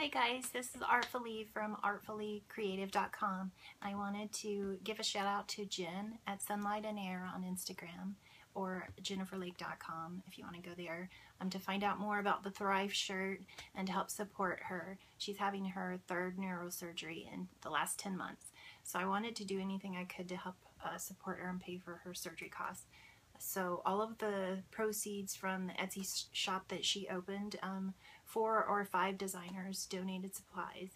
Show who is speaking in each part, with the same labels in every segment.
Speaker 1: Hi guys, this is Artful Leigh from artfullycreative.com. I wanted to give a shout out to Jen at Sunlight and Air on Instagram or jenniferlake.com if you want to go there to find out more about the Thrive shirt and to help support her. She's having her third neurosurgery in the last 10 months. So I wanted to do anything I could to help support her and pay for her surgery costs. So all of the proceeds from the Etsy shop that she opened, 4 or 5 designers donated supplies,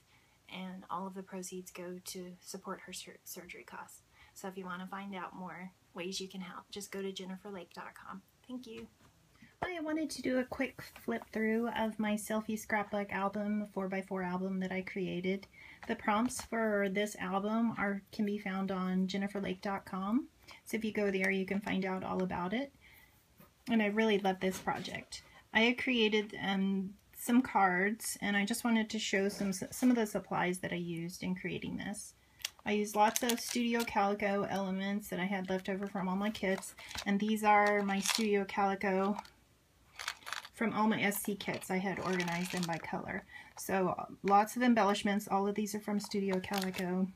Speaker 1: and all of the proceeds go to support her surgery costs. So if you want to find out more ways you can help, just go to jenniferlake.com. Thank you. I wanted to do a quick flip through of my selfie scrapbook album, 4x4 album that I created. The prompts for this album can be found on jenniferlake.com. So if you go there, you can find out all about it. And I really love this project. I had created some cards, and I just wanted to show some of the supplies that I used in creating this. I used lots of Studio Calico elements that I had left over from all my kits, and these are my Studio Calico from all my SC kits. I had organized them by color. So lots of embellishments. All of these are from Studio Calico.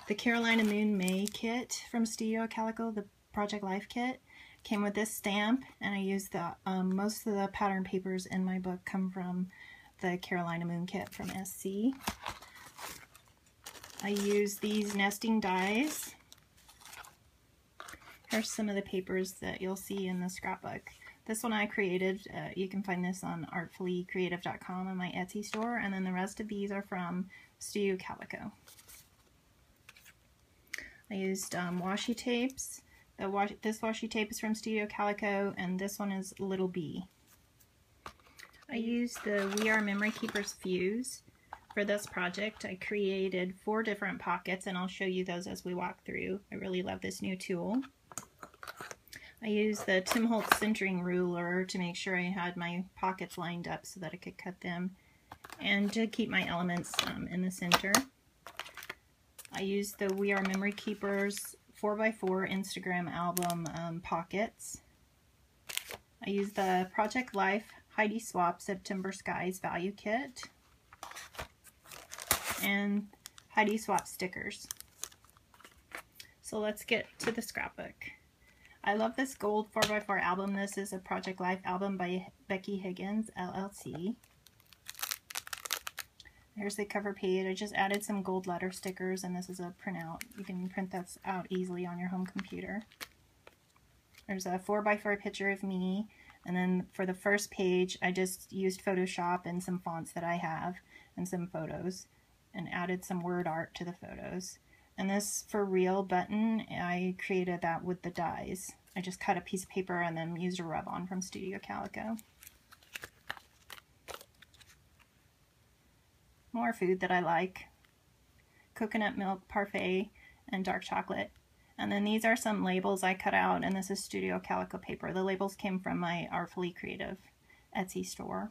Speaker 1: The Carolina Moon May kit from Studio Calico, the Project Life kit, came with this stamp, and I used the most of the pattern papers in my book come from the Carolina Moon kit from SC. I used these nesting dies. Here's some of the papers that you'll see in the scrapbook. This one I created. You can find this on artfullycreative.com in my Etsy store, and then the rest of these are from Studio Calico. I used washi tapes. This washi tape is from Studio Calico, and this one is Little Bee. I used the We Are Memory Keepers fuse for this project. I created 4 different pockets, and I'll show you those as we walk through. I really love this new tool. I used the Tim Holtz centering ruler to make sure I had my pockets lined up so that I could cut them, and to keep my elements in the center. I used the We Are Memory Keepers 4x4 Instagram album pockets. I used the Project Life Heidi Swap September Skies Value Kit and Heidi Swap stickers. So let's get to the scrapbook. I love this gold 4x4 album. This is a Project Life album by Becky Higgins, LLC. Here's the cover page. I just added some gold letter stickers, and this is a printout. You can print this out easily on your home computer. There's a 4x4 picture of me, and then for the first page, I just used Photoshop and some fonts that I have, and some photos, and added some word art to the photos. And this For Real button, I created that with the dies. I just cut a piece of paper and then used a rub-on from Studio Calico. More food that I like. Coconut milk parfait and dark chocolate. And then these are some labels I cut out, and this is Studio Calico paper. The labels came from my Artfully Creative Etsy store.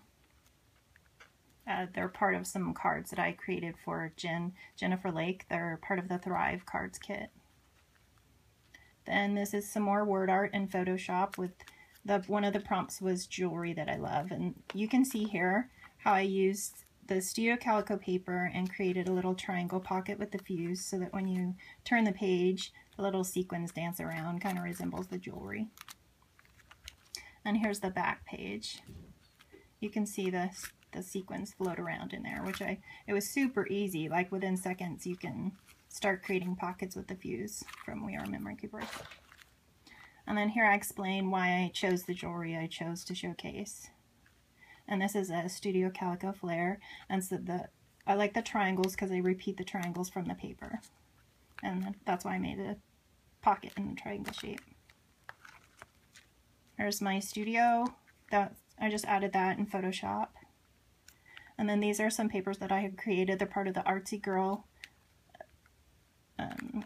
Speaker 1: They're part of some cards that I created for Jennifer Lake. They're part of the Thrive cards kit. Then this is some more word art in Photoshop with one of the prompts was jewelry that I love. And you can see here how I used the Studio Calico paper and created a little triangle pocket with the fuse so that when you turn the page, the little sequins dance around, kind of resembles the jewelry. And here's the back page. You can see the sequins float around in there, it was super easy. Like within seconds you can start creating pockets with the fuse from We Are Memory Keepers. And then here I explain why I chose the jewelry I chose to showcase. And this is a Studio Calico flare, and so I like the triangles because they repeat the triangles from the paper, and that's why I made a pocket in the triangle shape. Here's my studio. I just added that in Photoshop. And then these are some papers that I had created. They're part of the Artsy Girl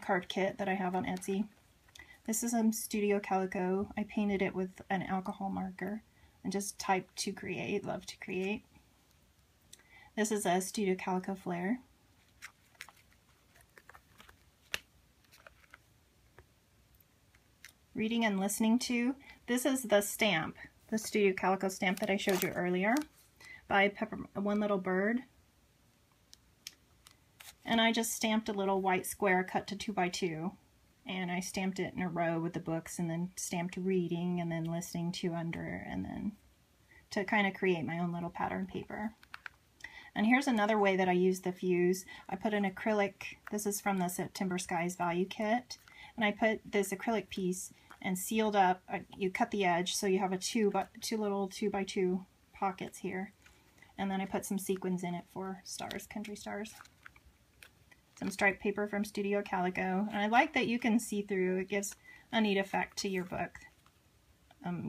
Speaker 1: card kit that I have on Etsy. This is some Studio Calico. I painted it with an alcohol marker and just typed to create, love to create. This is a Studio Calico flare. Reading and listening to. This is the stamp, the Studio Calico stamp that I showed you earlier by One Little Bird. And I just stamped a little white square cut to 2 by 2, and I stamped it in a row with the books, and then stamped reading and then listening to under, and then to kind of create my own little pattern paper. And here's another way that I use the fuse. I put an acrylic, this is from the September Skies Value Kit, and I put this acrylic piece and sealed up, you cut the edge so you have a two little 2 by 2 pockets here. And then I put some sequins in it for stars, country stars. Some striped paper from Studio Calico. And I like that you can see through. It gives a neat effect to your book.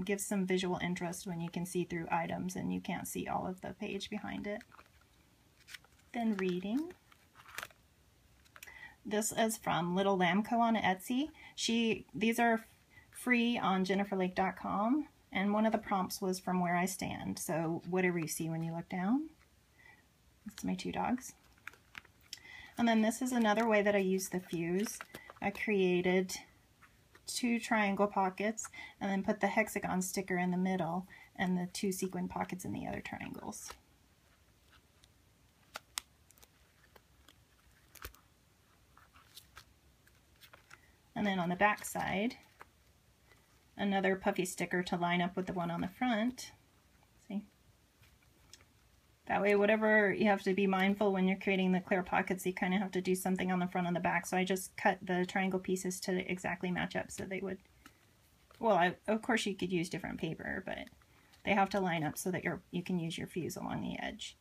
Speaker 1: Gives some visual interest when you can see through items and you can't see all of the page behind it. Then reading. This is from Little Lamb Co. on Etsy. These are free on jenniferlake.com, and one of the prompts was from where I stand, so whatever you see when you look down. That's my 2 dogs. And then this is another way that I use the fuse. I created 2 triangle pockets and then put the hexagon sticker in the middle and the 2 sequin pockets in the other triangles. And then on the back side, another puffy sticker to line up with the one on the front. See? That way, whatever, you have to be mindful when you're creating the clear pockets, you kind of have to do something on the front and the back. So I just cut the triangle pieces to exactly match up so they would, well, of course you could use different paper, but they have to line up so that you can use your fuse along the edge.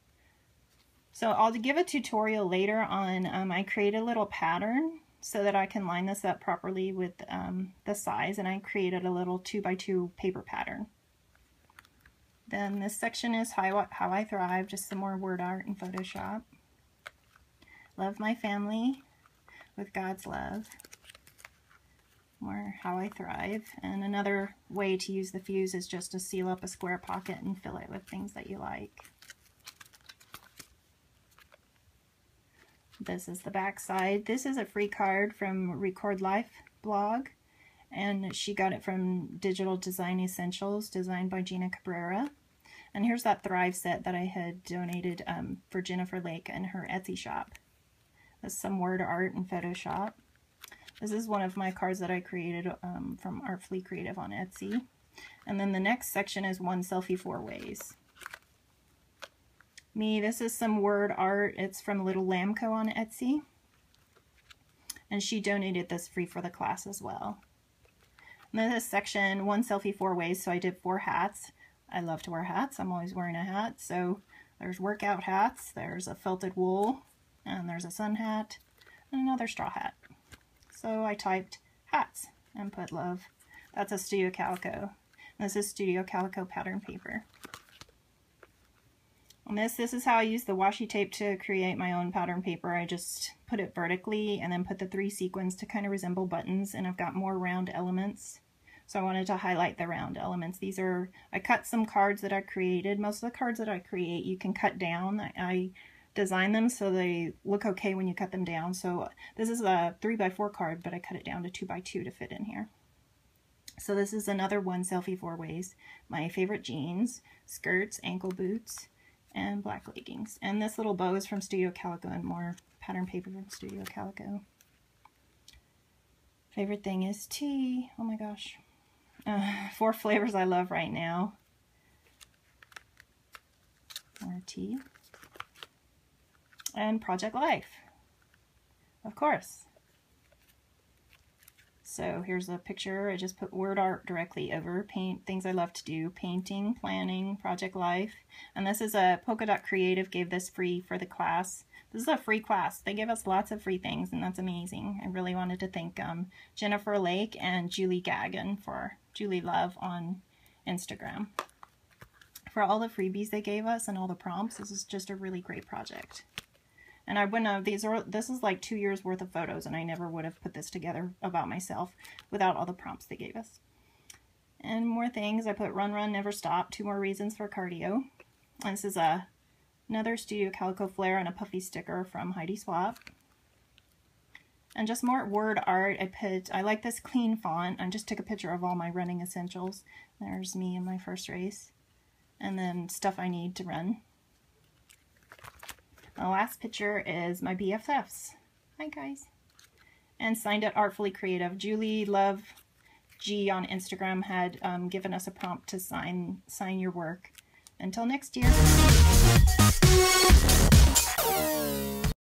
Speaker 1: So I'll give a tutorial later on. I created a little pattern so that I can line this up properly with the size, and I created a little 2 by 2 paper pattern. Then this section is How I Thrive, just some more word art in Photoshop. Love my family with God's love. More How I Thrive. And another way to use the fuse is just to seal up a square pocket and fill it with things that you like. This is the back side. This is a free card from Record Life blog, and she got it from Digital Design Essentials, designed by Gina Cabrera. And here's that Thrive set that I had donated for Jennifer Lake and her Etsy shop. There's some word art in Photoshop. This is one of my cards that I created from Artful Creative on Etsy. And then the next section is One Selfie 4 Ways. This is some word art. It's from Little Lamb Co. on Etsy. And she donated this free for the class as well. And then this section, One Selfie 4 Ways. So I did 4 hats. I love to wear hats. I'm always wearing a hat. So there's workout hats, there's a felted wool, and there's a sun hat, and another straw hat. So I typed hats and put love. That's a Studio Calico. And this is Studio Calico pattern paper. And this is how I use the washi tape to create my own pattern paper. I just put it vertically and then put the 3 sequins to kind of resemble buttons, and I've got more round elements. So I wanted to highlight the round elements. I cut some cards that I created. Most of the cards that I create you can cut down. I design them so they look okay when you cut them down. So this is a 3 by 4 card, but I cut it down to 2 by 2 to fit in here. So this is another One Selfie 4 Ways. My favorite jeans, skirts, ankle boots, and black leggings. And this little bow is from Studio Calico, and more pattern paper from Studio Calico. Favorite thing is tea. Oh my gosh. 4 flavors I love right now. More tea. And Project Life. Of course. So here's a picture. I just put word art directly over things I love to do. Painting, planning, Project Life. And this is a Polka Dot Creative gave this free for the class. This is a free class. They give us lots of free things, and that's amazing. I really wanted to thank Jennifer Lake and Julie Gagan for Julie Love on Instagram for all the freebies they gave us and all the prompts. This is just a really great project. And I wouldn't have, this is like 2 years worth of photos, and I never would have put this together about myself without all the prompts they gave us. And more things. I put Run, Run, Never Stop, 2 more reasons for cardio. And this is another Studio Calico flare and a puffy sticker from Heidi Swap. And just more word art. I like this clean font. I just took a picture of all my running essentials. There's me in my first race. And then stuff I need to run. The last picture is my BFFs. Hi guys. And signed at Artfully Creative. Julie Love G on Instagram had given us a prompt to sign your work. Until next year.